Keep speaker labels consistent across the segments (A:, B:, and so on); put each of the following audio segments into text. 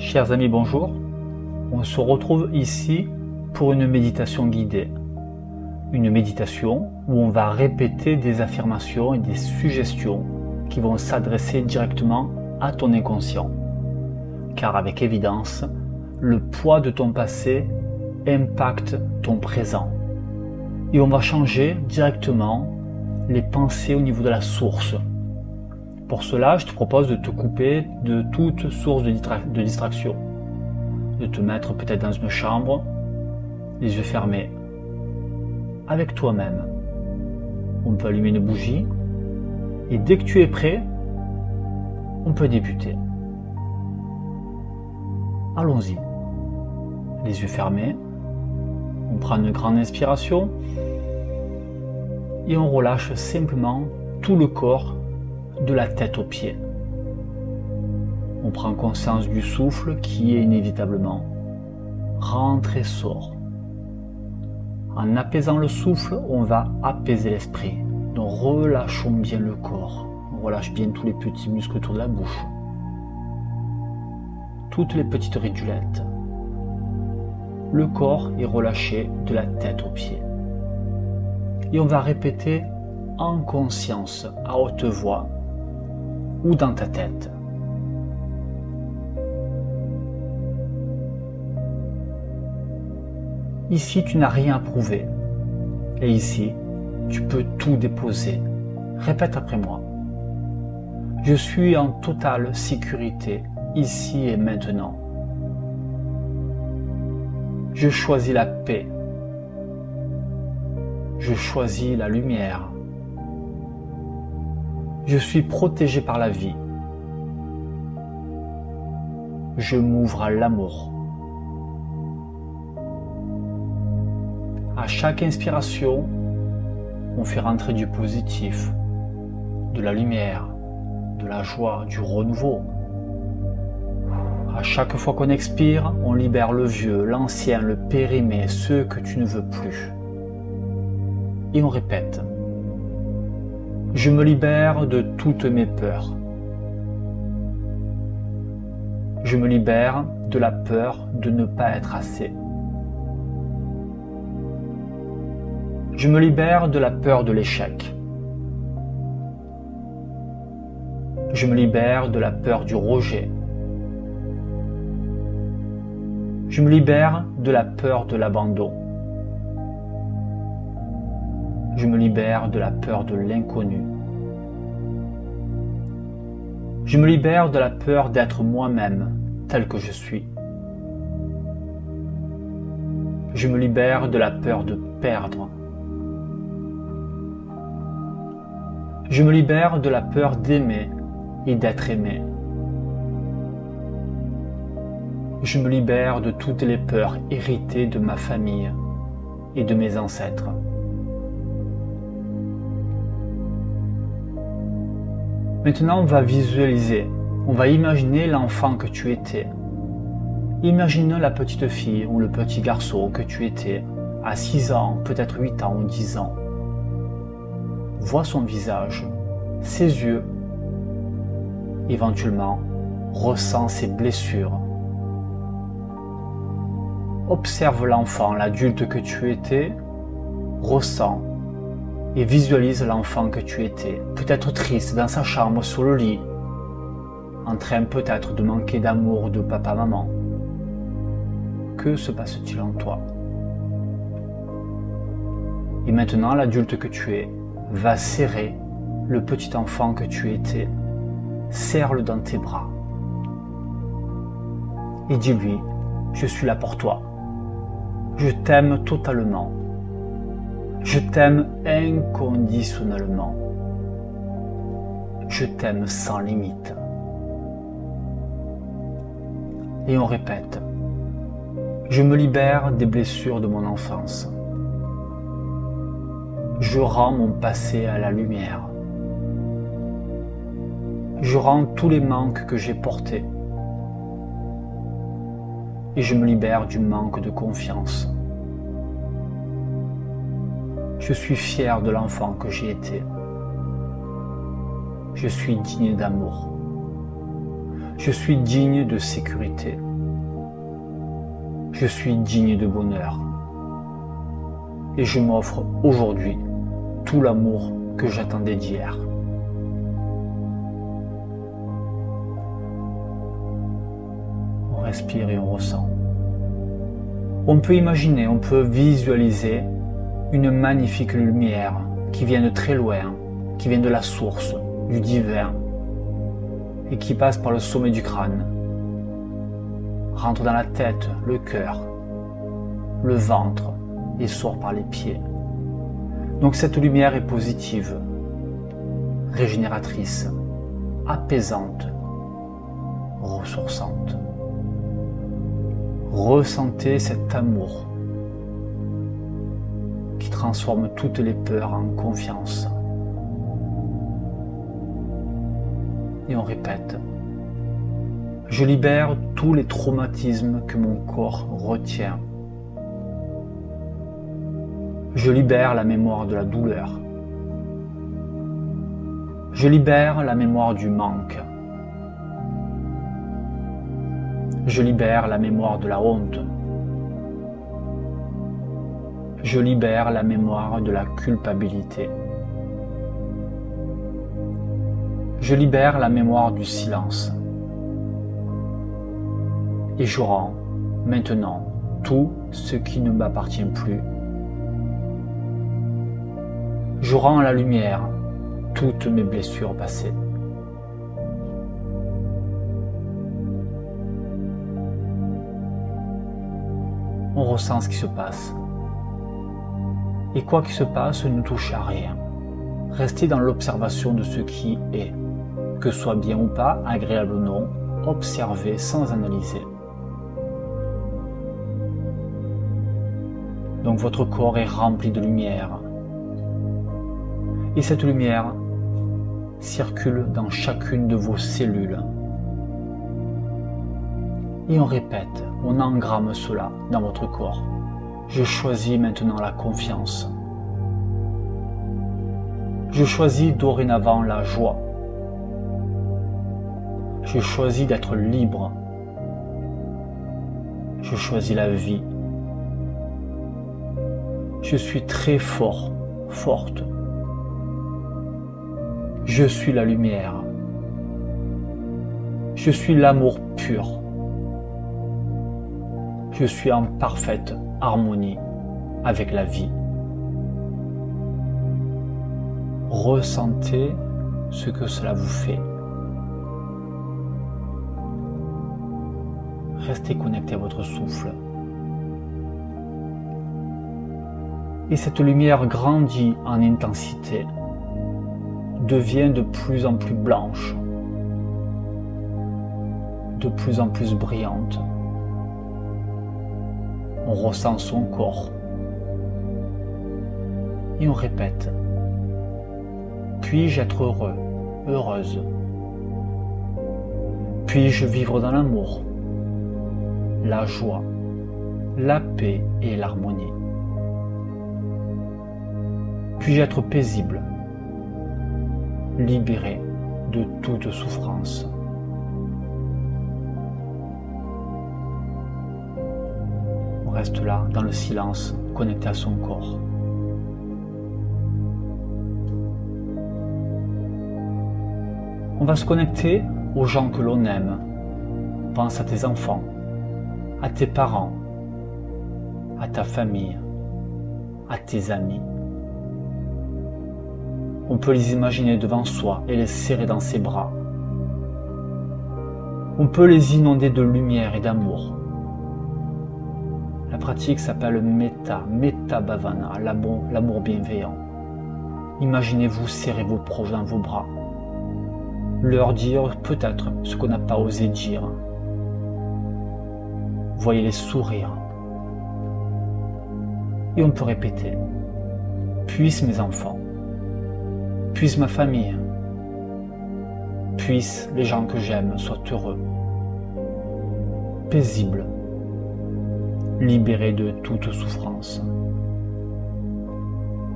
A: Chers amis, bonjour. On se retrouve ici pour une méditation guidée. Une méditation où on va répéter des affirmations et des suggestions qui vont s'adresser directement à ton inconscient. Car avec évidence, le poids de ton passé impacte ton présent. Et on va changer directement les pensées au niveau de la source. Pour cela, je te propose de te couper de toute source de distraction. De te mettre peut-être dans une chambre, les yeux fermés, avec toi-même. On peut allumer une bougie et dès que tu es prêt, on peut débuter. Allons-y. Les yeux fermés, on prend une grande inspiration et on relâche simplement tout le corps de la tête aux pieds. On prend conscience du souffle qui est inévitablement rentre et sort. En apaisant le souffle, on va apaiser l'esprit. Donc relâchons bien le corps. On relâche bien tous les petits muscles autour de la bouche. Toutes les petites ridulettes. Le corps est relâché de la tête aux pieds. Et on va répéter en conscience, à haute voix, ou dans ta tête. Ici, tu n'as rien à prouver. Et ici, tu peux tout déposer. Répète après moi. Je suis en totale sécurité, ici et maintenant. Je choisis la paix. Je choisis la lumière. Je suis protégé par la vie. Je m'ouvre à l'amour. À chaque inspiration, on fait rentrer du positif, de la lumière, de la joie, du renouveau. À chaque fois qu'on expire, on libère le vieux, l'ancien, le périmé, ceux que tu ne veux plus. Et on répète. Je me libère de toutes mes peurs. Je me libère de la peur de ne pas être assez. Je me libère de la peur de l'échec. Je me libère de la peur du rejet. Je me libère de la peur de l'abandon. Je me libère de la peur de l'inconnu. Je me libère de la peur d'être moi-même tel que je suis. Je me libère de la peur de perdre. Je me libère de la peur d'aimer et d'être aimé. Je me libère de toutes les peurs héritées de ma famille et de mes ancêtres. Maintenant, on va visualiser, on va imaginer l'enfant que tu étais. Imagine la petite fille ou le petit garçon que tu étais à 6 ans, peut-être 8 ans ou 10 ans. Vois son visage, ses yeux. Éventuellement, ressens ses blessures. Observe l'enfant, l'adulte que tu étais, ressens et visualise l'enfant que tu étais, peut-être triste dans sa chambre, sur le lit, en train peut-être de manquer d'amour de papa-maman. Que se passe-t-il en toi? Et maintenant, l'adulte que tu es va serrer le petit enfant que tu étais. Serre-le dans tes bras. Et dis-lui, je suis là pour toi. Je t'aime totalement. Je t'aime inconditionnellement. Je t'aime sans limite. Et on répète. Je me libère des blessures de mon enfance. Je rends mon passé à la lumière. Je rends tous les manques que j'ai portés. Et je me libère du manque de confiance. Je suis fier de l'enfant que j'ai été. Je suis digne d'amour. Je suis digne de sécurité. Je suis digne de bonheur. Et je m'offre aujourd'hui tout l'amour que j'attendais d'hier. On respire et on ressent. On peut imaginer, on peut visualiser une magnifique lumière qui vient de très loin, qui vient de la source, du divin, et qui passe par le sommet du crâne, rentre dans la tête, le cœur, le ventre et sort par les pieds. Donc cette lumière est positive, régénératrice, apaisante, ressourçante. Ressentez cet amour qui transforme toutes les peurs en confiance. Et on répète. Je libère tous les traumatismes que mon corps retient. Je libère la mémoire de la douleur. Je libère la mémoire du manque. Je libère la mémoire de la honte. Je libère la mémoire de la culpabilité. Je libère la mémoire du silence. Et je rends maintenant tout ce qui ne m'appartient plus. Je rends à la lumière toutes mes blessures passées. On ressent ce qui se passe. Et quoi qu'il se passe ne touche à rien. Restez dans l'observation de ce qui est. Que ce soit bien ou pas, agréable ou non, observez sans analyser. Donc votre corps est rempli de lumière. Et cette lumière circule dans chacune de vos cellules. Et on répète, on engramme cela dans votre corps. Je choisis maintenant la confiance. Je choisis dorénavant la joie. Je choisis d'être libre. Je choisis la vie. Je suis très fort, forte. Je suis la lumière. Je suis l'amour pur. Je suis en parfaite harmonie avec la vie. Ressentez ce que cela vous fait. Restez connecté à votre souffle. Et cette lumière grandit en intensité, devient de plus en plus blanche, de plus en plus brillante. On ressent son corps. Et on répète. Puis-je être heureux, heureuse? Puis-je vivre dans l'amour, la joie, la paix et l'harmonie? Puis-je être paisible, libéré de toute souffrance? On reste là, dans le silence, connecté à son corps. On va se connecter aux gens que l'on aime. Pense à tes enfants, à tes parents, à ta famille, à tes amis. On peut les imaginer devant soi et les serrer dans ses bras. On peut les inonder de lumière et d'amour. La pratique s'appelle Metta Bhavana, l'amour bienveillant. Imaginez-vous serrer vos proches dans vos bras. Leur dire peut-être ce qu'on n'a pas osé dire. Voyez-les sourire. Et on peut répéter. Puissent mes enfants, puisse ma famille, puissent les gens que j'aime soient heureux, paisibles, libérés de toute souffrance.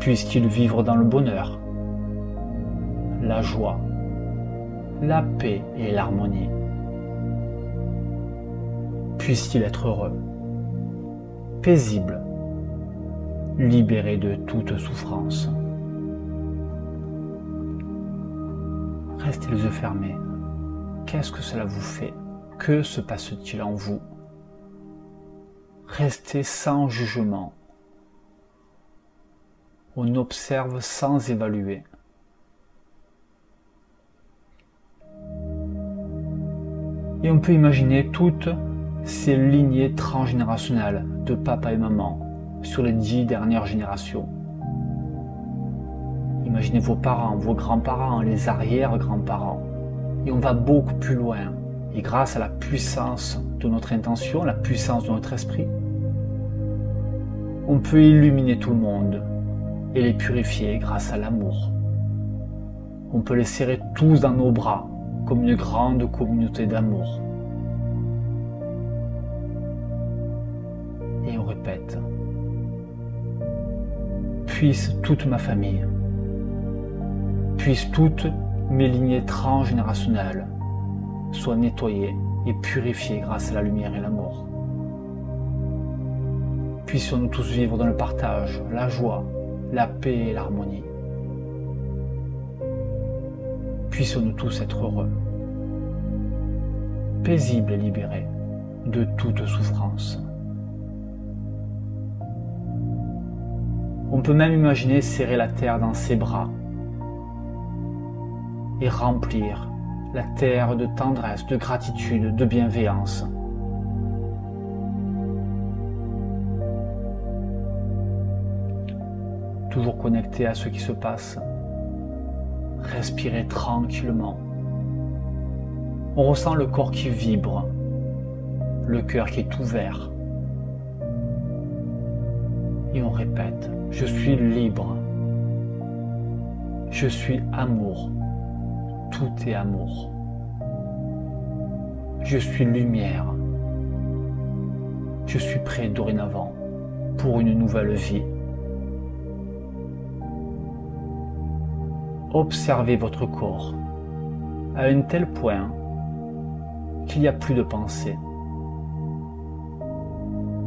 A: Puissent-ils vivre dans le bonheur, la joie, la paix et l'harmonie. Puissent-ils être heureux, paisible, libéré de toute souffrance. Restez les yeux fermés. Qu'est-ce que cela vous fait? Que se passe-t-il en vous? Restez sans jugement. On observe sans évaluer. Et on peut imaginer toutes ces lignées transgénérationnelles de papa et maman sur les 10 dernières générations. Imaginez vos parents, vos grands-parents, les arrière-grands-parents. Et on va beaucoup plus loin. Et grâce à la puissance de notre intention, la puissance de notre esprit, on peut illuminer tout le monde et les purifier grâce à l'amour. On peut les serrer tous dans nos bras comme une grande communauté d'amour. Et on répète: puisse toute ma famille, puisse toutes mes lignées transgénérationnelles soient nettoyées et purifiées grâce à la lumière et l'amour. Puissions-nous tous vivre dans le partage, la joie, la paix et l'harmonie. Puissions-nous tous être heureux, paisibles et libérés de toute souffrance. On peut même imaginer serrer la terre dans ses bras et remplir la terre de tendresse, de gratitude, de bienveillance. Toujours connecté à ce qui se passe, respirez tranquillement. On ressent le corps qui vibre, le cœur qui est ouvert. Et on répète: je suis libre, je suis amour, tout est amour. Je suis lumière, je suis prêt dorénavant pour une nouvelle vie. Observez votre corps à un tel point qu'il n'y a plus de pensée.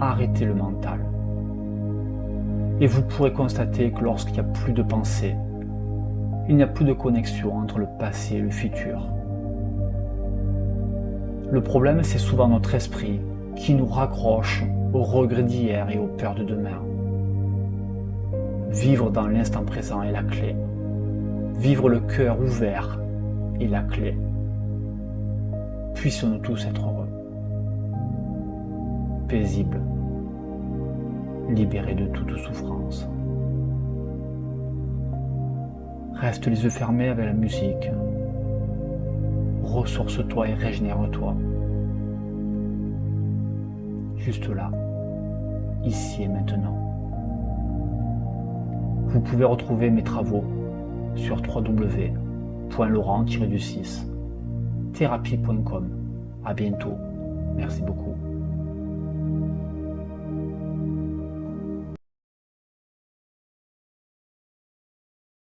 A: Arrêtez le mental. Et vous pourrez constater que lorsqu'il n'y a plus de pensée, il n'y a plus de connexion entre le passé et le futur. Le problème, c'est souvent notre esprit qui nous raccroche aux regrets d'hier et aux peurs de demain. Vivre dans l'instant présent est la clé. Vivre le cœur ouvert est la clé. Puissions-nous tous être heureux, paisibles, libérés de toute souffrance. Reste les yeux fermés avec la musique. Ressource-toi et régénère-toi. Juste là, ici et maintenant. Vous pouvez retrouver mes travaux sur www.laurent-thérapie.com. À bientôt. Merci beaucoup.